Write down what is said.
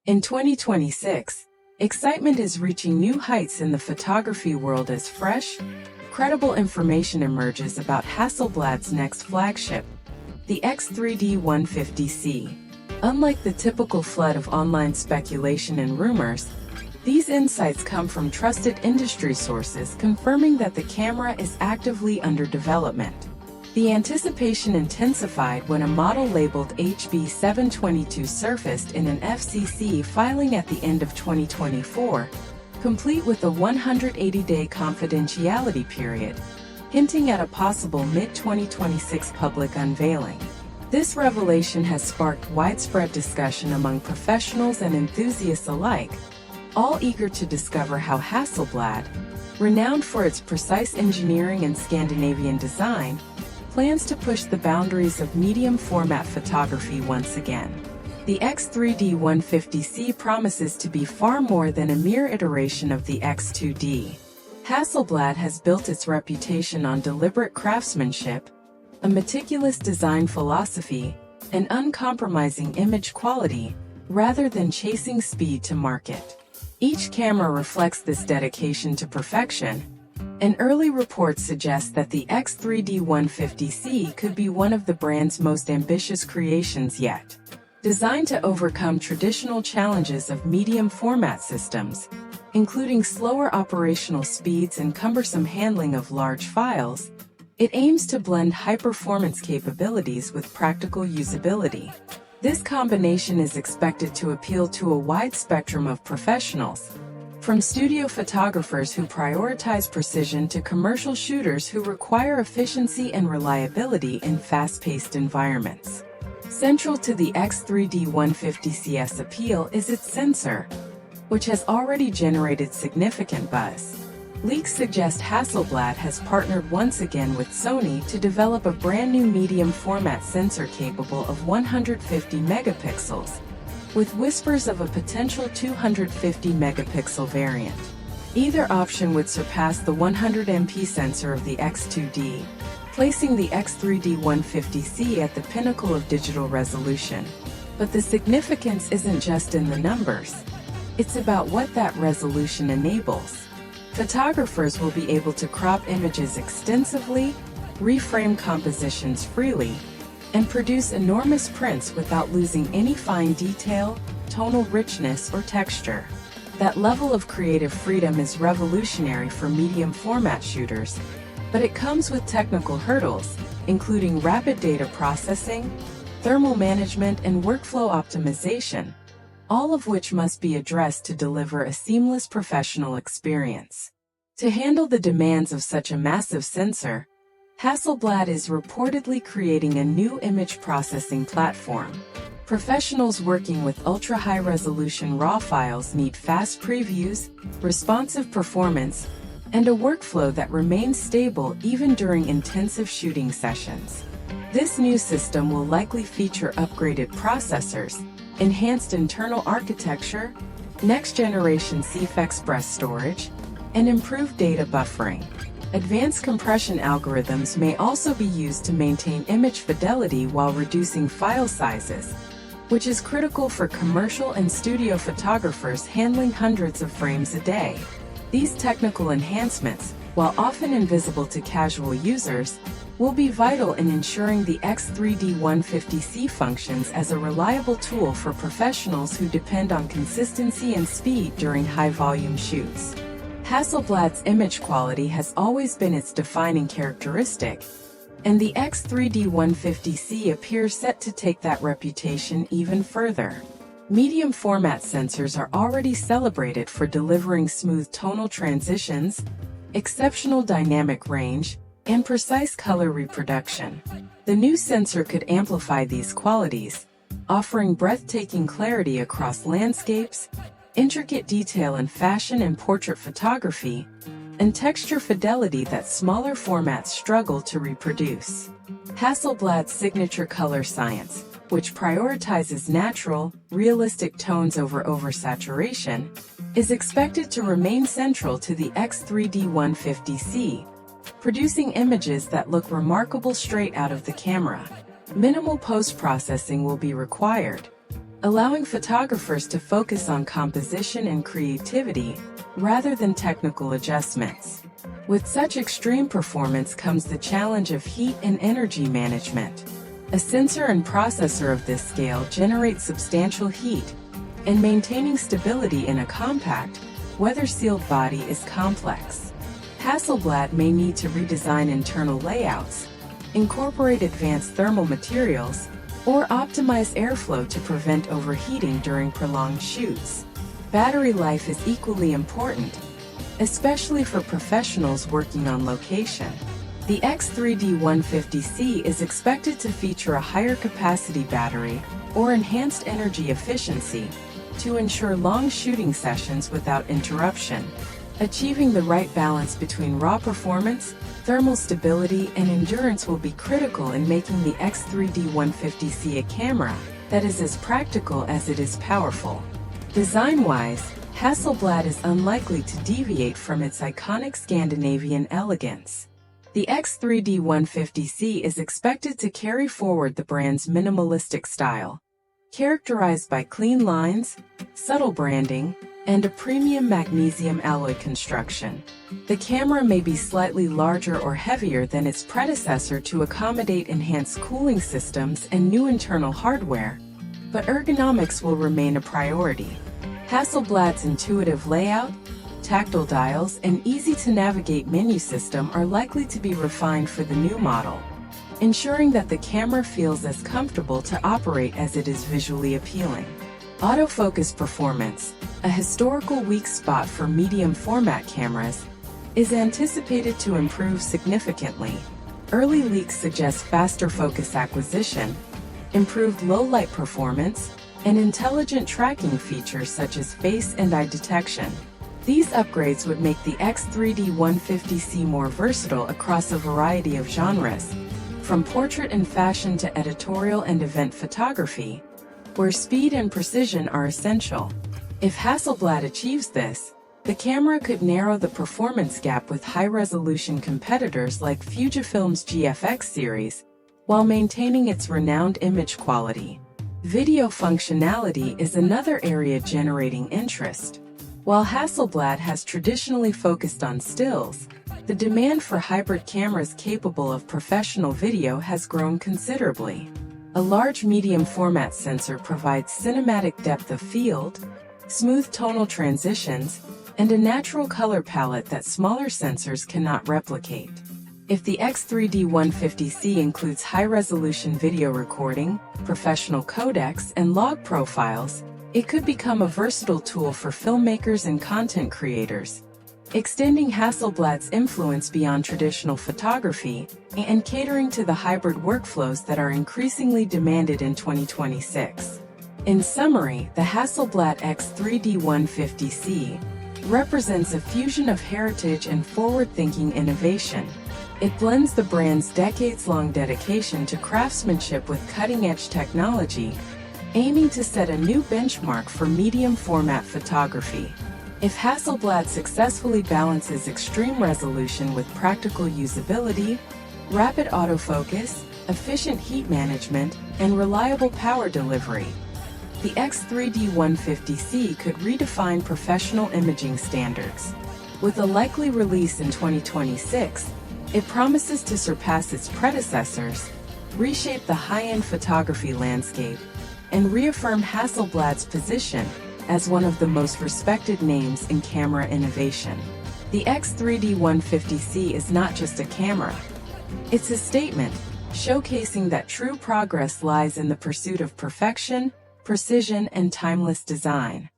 In 2026, excitement is reaching new heights in the photography world as fresh, credible information emerges about Hasselblad's next flagship, the X3D150C. Unlike the typical flood of online speculation and rumors, these insights come from trusted industry sources confirming that the camera is actively under development. The anticipation intensified when a model labeled HB722 surfaced in an FCC filing at the end of 2024, complete with a 180-day confidentiality period, hinting at a possible mid-2026 public unveiling. This revelation has sparked widespread discussion among professionals and enthusiasts alike, all eager to discover how Hasselblad, renowned for its precise engineering and Scandinavian design, plans to push the boundaries of medium-format photography once again. The X3D150C promises to be far more than a mere iteration of the X2D. Hasselblad has built its reputation on deliberate craftsmanship, a meticulous design philosophy, and uncompromising image quality, rather than chasing speed to market. Each camera reflects this dedication to perfection, and early reports suggest that the X3D150C could be one of the brand's most ambitious creations yet. Designed to overcome traditional challenges of medium-format systems, including slower operational speeds and cumbersome handling of large files, it aims to blend high-performance capabilities with practical usability. This combination is expected to appeal to a wide spectrum of professionals, from studio photographers who prioritize precision to commercial shooters who require efficiency and reliability in fast-paced environments. Central to the X3D150C's appeal is its sensor, which has already generated significant buzz. Leaks suggest Hasselblad has partnered once again with Sony to develop a brand new medium-format sensor capable of 150 megapixels, with whispers of a potential 250 megapixel variant. Either option would surpass the 100MP sensor of the X2D, placing the X3D150C at the pinnacle of digital resolution. But the significance isn't just in the numbers. It's about what that resolution enables. Photographers will be able to crop images extensively, reframe compositions freely, and produce enormous prints without losing any fine detail, tonal richness, or texture. That level of creative freedom is revolutionary for medium-format shooters, but it comes with technical hurdles, including rapid data processing, thermal management, and workflow optimization, all of which must be addressed to deliver a seamless professional experience. To handle the demands of such a massive sensor, Hasselblad is reportedly creating a new image processing platform. Professionals working with ultra-high-resolution RAW files need fast previews, responsive performance, and a workflow that remains stable even during intensive shooting sessions. This new system will likely feature upgraded processors, enhanced internal architecture, next-generation CF Express storage, and improved data buffering. Advanced compression algorithms may also be used to maintain image fidelity while reducing file sizes, which is critical for commercial and studio photographers handling hundreds of frames a day. These technical enhancements, while often invisible to casual users, will be vital in ensuring the X3D150C functions as a reliable tool for professionals who depend on consistency and speed during high-volume shoots. Hasselblad's image quality has always been its defining characteristic, and the X3D150C appears set to take that reputation even further. Medium-format sensors are already celebrated for delivering smooth tonal transitions, exceptional dynamic range, and precise color reproduction. The new sensor could amplify these qualities, offering breathtaking clarity across landscapes, intricate detail in fashion and portrait photography, and texture fidelity that smaller formats struggle to reproduce. Hasselblad's signature color science, which prioritizes natural, realistic tones over oversaturation, is expected to remain central to the X3D150C, producing images that look remarkable straight out of the camera. Minimal post-processing will be required, allowing photographers to focus on composition and creativity rather than technical adjustments. With such extreme performance comes the challenge of heat and energy management. A sensor and processor of this scale generates substantial heat, and maintaining stability in a compact, weather-sealed body is complex. Hasselblad may need to redesign internal layouts, incorporate advanced thermal materials, or optimize airflow to prevent overheating during prolonged shoots. Battery life is equally important, especially for professionals working on location. The X3D150C is expected to feature a higher capacity battery or enhanced energy efficiency to ensure long shooting sessions without interruption. Achieving the right balance between raw performance, thermal stability, and endurance will be critical in making the X3D150C a camera that is as practical as it is powerful. Design-wise, Hasselblad is unlikely to deviate from its iconic Scandinavian elegance. The X3D150C is expected to carry forward the brand's minimalistic style, characterized by clean lines, subtle branding, and a premium magnesium alloy construction. The camera may be slightly larger or heavier than its predecessor to accommodate enhanced cooling systems and new internal hardware, but ergonomics will remain a priority. Hasselblad's intuitive layout, tactile dials, and easy-to-navigate menu system are likely to be refined for the new model, ensuring that the camera feels as comfortable to operate as it is visually appealing. Autofocus performance, a historical weak spot for medium-format cameras, is anticipated to improve significantly. Early leaks suggest faster focus acquisition, improved low-light performance, and intelligent tracking features such as face and eye detection. These upgrades would make the X3D150C more versatile across a variety of genres, from portrait and fashion to editorial and event photography, where speed and precision are essential. If Hasselblad achieves this, the camera could narrow the performance gap with high-resolution competitors like Fujifilm's GFX series, while maintaining its renowned image quality. Video functionality is another area generating interest. While Hasselblad has traditionally focused on stills, the demand for hybrid cameras capable of professional video has grown considerably. A large medium-format sensor provides cinematic depth of field, smooth tonal transitions, and a natural color palette that smaller sensors cannot replicate. If the X3D150C includes high-resolution video recording, professional codecs, and log profiles, it could become a versatile tool for filmmakers and content creators, extending Hasselblad's influence beyond traditional photography and catering to the hybrid workflows that are increasingly demanded in 2026. In summary, the Hasselblad X3D150C represents a fusion of heritage and forward-thinking innovation. It blends the brand's decades-long dedication to craftsmanship with cutting-edge technology, aiming to set a new benchmark for medium-format photography. If Hasselblad successfully balances extreme resolution with practical usability, rapid autofocus, efficient heat management, and reliable power delivery, the X3D150C could redefine professional imaging standards. With a likely release in 2026, it promises to surpass its predecessors, reshape the high-end photography landscape, and reaffirm Hasselblad's position as one of the most respected names in camera innovation. The X3D150C is not just a camera. It's a statement, showcasing that true progress lies in the pursuit of perfection, precision, and timeless design.